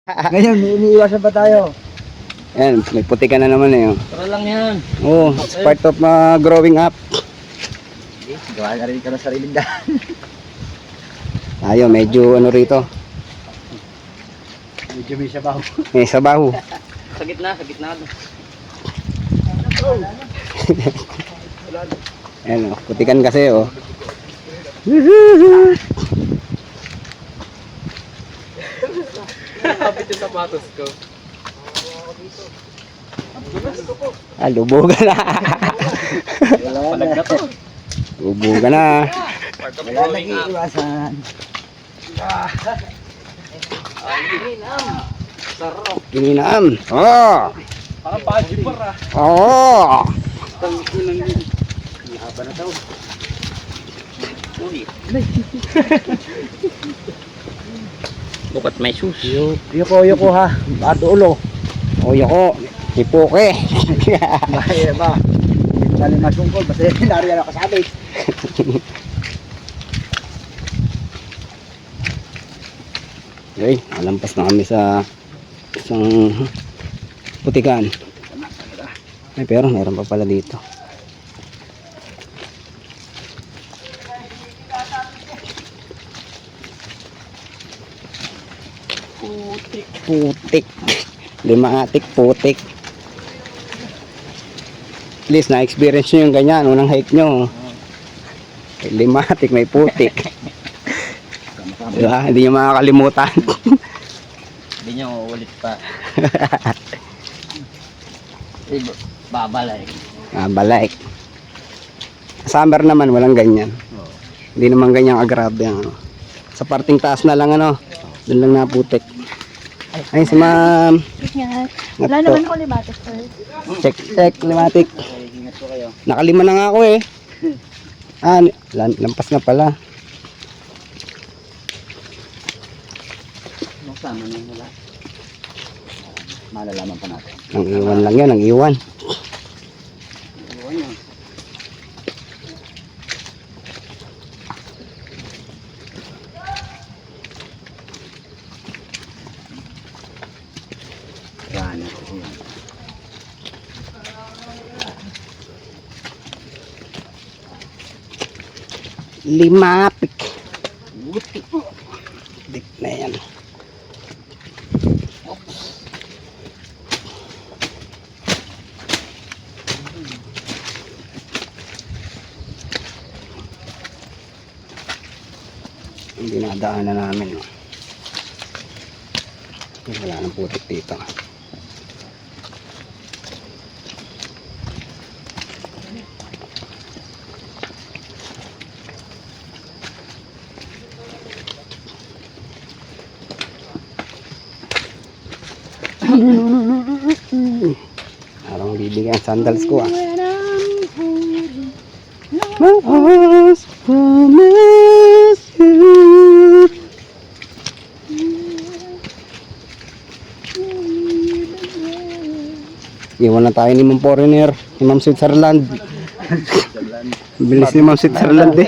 Ngayon, iniiwasan pa tayo. Ayan, may puti ka na naman eh. Tara lang yan. Oh, it's part of growing up. Gawa na rin ka ng sariling daan. Tayo, medyo ano rito. Medyo may sabaw. May sabaw. Sa gitna. Ayan oh, putikan kasi oh. Kapit yung sapatos ko. Lubugan na. Palag na to. Lubugan na. Wala nag-iiwasan. Sarap. Kininam. Oh. Parang pajipar ah. Oh. Haba na daw. Uy. Bukat may sus. Yoko ha. Badulo. Oh, yoko. Ipuke. Bahaya ba? Dali masungkol. Basta nariyan ako sabi. Okay, alampas na kami sa isang putikan. Ay, pero meron pa pala dito. Putik. Limatik, putik. At least na-experience nyo yung ganyan. Unang hike nyo. Limatik, may putik. Diba? Hindi nyo makakalimutan. Hindi nyo ulit pa. Babalay. Balaik. Summer naman, walang ganyan. Hindi naman ganyan agrabe. Ano. Sa parting taas na lang, ano. Doon lang naputik. Ay, si ma'am. Wala naman ako limatis, sir. Check, limatik. Ingat po kayo. Nakalima na nga ako eh. Lampas na pala. Sama na yung wala. Malalaman pa natin. Ang iwan lang yan, ang iwan. Iwan yan. Yan. Limapik. Dik na yan. Dinadaanan namin. Wala nang putik dito. Parang bibigyan sandals ko ah. Promise you. Iwan na tayo ni Ma'am Foreigner, ni Ma'am Switzerland. Bilis ni Ma'am Switzerland eh.